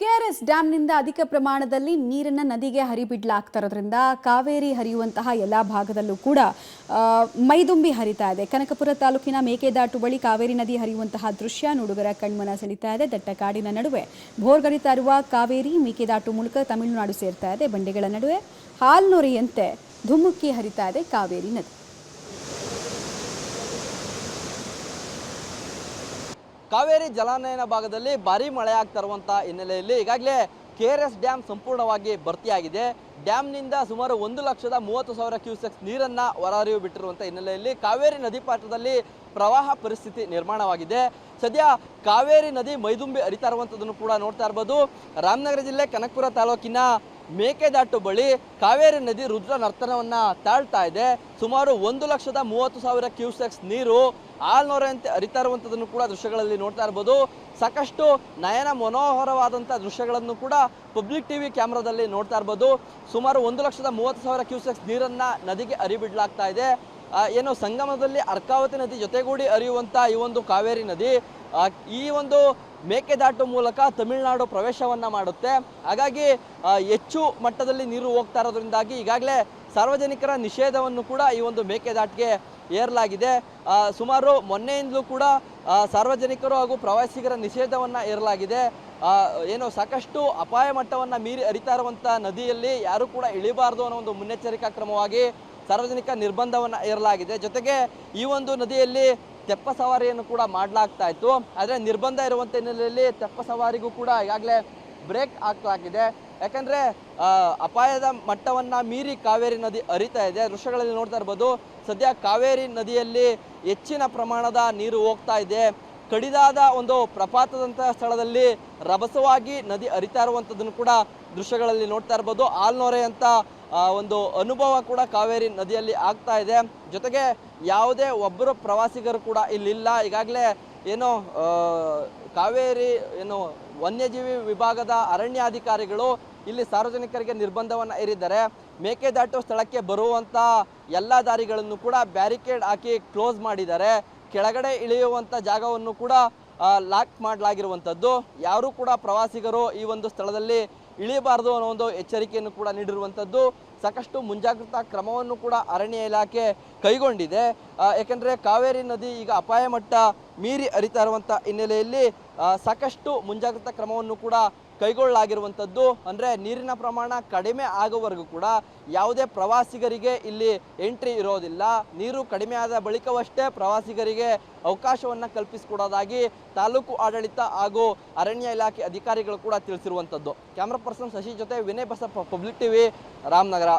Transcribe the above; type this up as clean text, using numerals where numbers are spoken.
KRS ಡ್ಯಾಂನಿಂದ ಅಧಿಕ ಪ್ರಮಾಣದಲ್ಲಿ ನೀರನ್ನು ನದಿಗೆ ಹರಿಬಿಡಲಾಗ್ತಿರೋದ್ರಿಂದ ಕಾವೇರಿ ಹರಿಯುವಂತಹ ಎಲ್ಲ ಭಾಗದಲ್ಲೂ ಕೂಡ ಮೈದುಂಬಿ ಹರಿತಾ ಇದೆ. ಕನಕಪುರ ತಾಲೂಕಿನ ಮೇಕೆದಾಟು ಬಳಿ ಕಾವೇರಿ ನದಿ ಹರಿಯುವಂತಹ ದೃಶ್ಯ ನೋಡುಗರ ಕಣ್ಮನ ಸೆಳೀತಾ ಇದೆ. ದಟ್ಟ ಕಾಡಿನ ನಡುವೆ ಭೋರ್ಗರಿತಾ ಇರುವ ಕಾವೇರಿ ಮೇಕೆದಾಟು ಮೂಲಕ ತಮಿಳುನಾಡು ಸೇರ್ತಾ ಇದೆ. ಬಂಡೆಗಳ ನಡುವೆ ಹಾಲ್ನೊರೆಯಂತೆ ಧುಮುಕಿ ಹರಿತಾ ಇದೆ ಕಾವೇರಿ ನದಿ. ಕಾವೇರಿ ಜಲಾನಯನ ಭಾಗದಲ್ಲಿ ಭಾರಿ ಮಳೆ ಆಗ್ತಾ ಇರುವಂಥ ಹಿನ್ನೆಲೆಯಲ್ಲಿ ಈಗಾಗಲೇ ಕೆಆರ್ಎಸ್ ಡ್ಯಾಮ್ ಸಂಪೂರ್ಣವಾಗಿ ಭರ್ತಿಯಾಗಿದೆ. ಡ್ಯಾಮ್ನಿಂದ ಸುಮಾರು 1,30,000 ಕ್ಯೂಸೆಕ್ಸ್ ನೀರನ್ನು ಹೊರಹರಿವು ಬಿಟ್ಟಿರುವಂಥ ಹಿನ್ನೆಲೆಯಲ್ಲಿ ಕಾವೇರಿ ನದಿ ಪಾತ್ರದಲ್ಲಿ ಪ್ರವಾಹ ಪರಿಸ್ಥಿತಿ ನಿರ್ಮಾಣವಾಗಿದೆ. ಸದ್ಯ ಕಾವೇರಿ ನದಿ ಮೈದುಂಬಿ ಹರಿತಾ ಇರುವಂಥದ್ದನ್ನು ಕೂಡ ನೋಡ್ತಾ ಇರ್ಬೋದು. ರಾಮನಗರ ಜಿಲ್ಲೆ ಕನಕಪುರ ತಾಲೂಕಿನ ಮೇಕೆದಾಟು ಬಳಿ ಕಾವೇರಿ ನದಿ ರುದ್ರ ನರ್ತನವನ್ನು ತಾಳ್ತಾ ಇದೆ. ಸುಮಾರು 1,30,000 ಕ್ಯೂಸೆಕ್ಸ್ ನೀರು ಆಲ್ನೊರೆಯಂತೆ ಹರಿತಾ ಇರುವಂಥದ್ದನ್ನು ಕೂಡ ದೃಶ್ಯಗಳಲ್ಲಿ ನೋಡ್ತಾ ಇರ್ಬೋದು. ಸಾಕಷ್ಟು ನಯನ ಮನೋಹರವಾದಂಥ ದೃಶ್ಯಗಳನ್ನು ಕೂಡ ಪಬ್ಲಿಕ್ ಟಿವಿ ಕ್ಯಾಮ್ರಾದಲ್ಲಿ ನೋಡ್ತಾ ಇರ್ಬೋದು. ಸುಮಾರು 1,30,000 ಕ್ಯೂಸೆಕ್ಸ್ ನೀರನ್ನು ನದಿಗೆ ಹರಿಬಿಡಲಾಗ್ತಾ ಇದೆ. ಏನು ಸಂಗಮದಲ್ಲಿ ಅರ್ಕಾವತಿ ನದಿ ಜೊತೆಗೂಡಿ ಹರಿಯುವಂಥ ಈ ಒಂದು ಕಾವೇರಿ ನದಿ ಈ ಒಂದು ಮೇಕೆದಾಟು ಮೂಲಕ ತಮಿಳುನಾಡು ಪ್ರವೇಶವನ್ನು ಮಾಡುತ್ತೆ. ಹಾಗಾಗಿ ಹೆಚ್ಚು ಮಟ್ಟದಲ್ಲಿ ನೀರು ಹೋಗ್ತಾ ಇರೋದ್ರಿಂದಾಗಿ ಈಗಾಗಲೇ ಸಾರ್ವಜನಿಕರ ನಿಷೇಧವನ್ನು ಕೂಡ ಈ ಒಂದು ಮೇಕೆದಾಟಿಗೆ ಏರಲಾಗಿದೆ. ಸುಮಾರು ಮೊನ್ನೆಯಿಂದಲೂ ಕೂಡ ಸಾರ್ವಜನಿಕರು ಹಾಗೂ ಪ್ರವಾಸಿಗರ ನಿಷೇಧವನ್ನು ಏರಲಾಗಿದೆ. ಏನು ಸಾಕಷ್ಟು ಅಪಾಯ ಮಟ್ಟವನ್ನು ಮೀರಿ ಹರಿತಾ ಇರುವಂಥ ನದಿಯಲ್ಲಿ ಯಾರೂ ಕೂಡ ಇಳಿಬಾರ್ದು ಅನ್ನೋ ಒಂದು ಮುನ್ನೆಚ್ಚರಿಕಾ ಕ್ರಮವಾಗಿ ಸಾರ್ವಜನಿಕ ನಿರ್ಬಂಧವನ್ನು ಏರಲಾಗಿದೆ. ಜೊತೆಗೆ ಈ ಒಂದು ನದಿಯಲ್ಲಿ ತೆಪ್ಪ ಸವಾರಿಯನ್ನು ಕೂಡ ಮಾಡಲಾಗ್ತಾ ಇತ್ತು. ಆದರೆ ನಿರ್ಬಂಧ ಇರುವಂಥ ಹಿನ್ನೆಲೆಯಲ್ಲಿ ತೆಪ್ಪ ಸವಾರಿಗೂ ಕೂಡ ಈಗಾಗಲೇ ಬ್ರೇಕ್ ಹಾಕಲಾಗಿದೆ. ಯಾಕಂದರೆ ಅಪಾಯದ ಮಟ್ಟವನ್ನು ಮೀರಿ ಕಾವೇರಿ ನದಿ ಹರಿತಾ ಇದೆ. ದೃಶ್ಯಗಳಲ್ಲಿ ನೋಡ್ತಾ ಇರ್ಬೋದು. ಸದ್ಯ ಕಾವೇರಿ ನದಿಯಲ್ಲಿ ಹೆಚ್ಚಿನ ಪ್ರಮಾಣದ ನೀರು ಹೋಗ್ತಾ ಇದೆ. ಕಡಿದಾದ ಒಂದು ಪ್ರಪಾತದಂತಹ ಸ್ಥಳದಲ್ಲಿ ರಭಸವಾಗಿ ನದಿ ಹರಿತಾ ಇರುವಂಥದ್ದನ್ನು ಕೂಡ ದೃಶ್ಯಗಳಲ್ಲಿ ನೋಡ್ತಾ ಇರ್ಬೋದು. ಆಲ್ನೊರೆ ಅಂತ ಒಂದು ಅನುಭವ ಕೂಡ ಕಾವೇರಿ ನದಿಯಲ್ಲಿ ಆಗ್ತಾ ಇದೆ. ಜೊತೆಗೆ ಯಾವುದೇ ಒಬ್ಬರು ಪ್ರವಾಸಿಗರು ಕೂಡ ಇಲ್ಲಿಲ್ಲ. ಈಗಾಗಲೇ ಏನು ಕಾವೇರಿ ಏನು ವನ್ಯಜೀವಿ ವಿಭಾಗದ ಅರಣ್ಯಾಧಿಕಾರಿಗಳು ಇಲ್ಲಿ ಸಾರ್ವಜನಿಕರಿಗೆ ನಿರ್ಬಂಧವನ್ನು ಹೇರಿದ್ದಾರೆ. ಮೇಕೆದಾಟು ಸ್ಥಳಕ್ಕೆ ಬರುವಂಥ ಎಲ್ಲ ದಾರಿಗಳನ್ನು ಕೂಡ ಬ್ಯಾರಿಕೇಡ್ ಹಾಕಿ ಕ್ಲೋಸ್ ಮಾಡಿದ್ದಾರೆ. ಕೆಳಗಡೆ ಇಳಿಯುವಂಥ ಜಾಗವನ್ನು ಕೂಡ ಲಾಕ್ ಮಾಡಲಾಗಿರುವಂಥದ್ದು. ಯಾರೂ ಕೂಡ ಪ್ರವಾಸಿಗರು ಈ ಒಂದು ಸ್ಥಳದಲ್ಲಿ ಇಳಿಯಬಾರ್ದು ಅನ್ನೋ ಒಂದು ಎಚ್ಚರಿಕೆಯನ್ನು ಕೂಡ ನೀಡಿರುವಂಥದ್ದು. ಸಾಕಷ್ಟು ಮುಂಜಾಗ್ರತಾ ಕ್ರಮವನ್ನು ಕೂಡ ಅರಣ್ಯ ಇಲಾಖೆ ಕೈಗೊಂಡಿದೆ. ಏಕೆಂದರೆ ಕಾವೇರಿ ನದಿ ಈಗ ಅಪಾಯ ಮಟ್ಟ ಮೀರಿ ಹರಿತಾ ಇರುವಂಥ ಹಿನ್ನೆಲೆಯಲ್ಲಿ ಸಾಕಷ್ಟು ಮುಂಜಾಗ್ರತಾ ಕ್ರಮವನ್ನು ಕೂಡ ಕೈಗೊಳ್ಳಲಾಗಿರುವಂಥದ್ದು. ಅಂದರೆ ನೀರಿನ ಪ್ರಮಾಣ ಕಡಿಮೆ ಆಗುವವರೆಗೂ ಕೂಡ ಯಾವುದೇ ಪ್ರವಾಸಿಗರಿಗೆ ಇಲ್ಲಿ ಎಂಟ್ರಿ ಇರೋದಿಲ್ಲ. ನೀರು ಕಡಿಮೆ ಆದ ಬಳಿಕವಷ್ಟೇ ಪ್ರವಾಸಿಗರಿಗೆ ಅವಕಾಶವನ್ನು ಕಲ್ಪಿಸಿಕೊಡೋದಾಗಿ ತಾಲೂಕು ಆಡಳಿತ ಹಾಗೂ ಅರಣ್ಯ ಇಲಾಖೆ ಅಧಿಕಾರಿಗಳು ಕೂಡ ತಿಳಿಸಿರುವಂಥದ್ದು. ಕ್ಯಾಮ್ರಾ ಪರ್ಸನ್ ಶಶಿ ಜೊತೆ ವಿನಯ್ ಬಸಪ್ಪ, ಪಬ್ಲಿಕ್ ಟಿವಿ, ರಾಮನಗರ.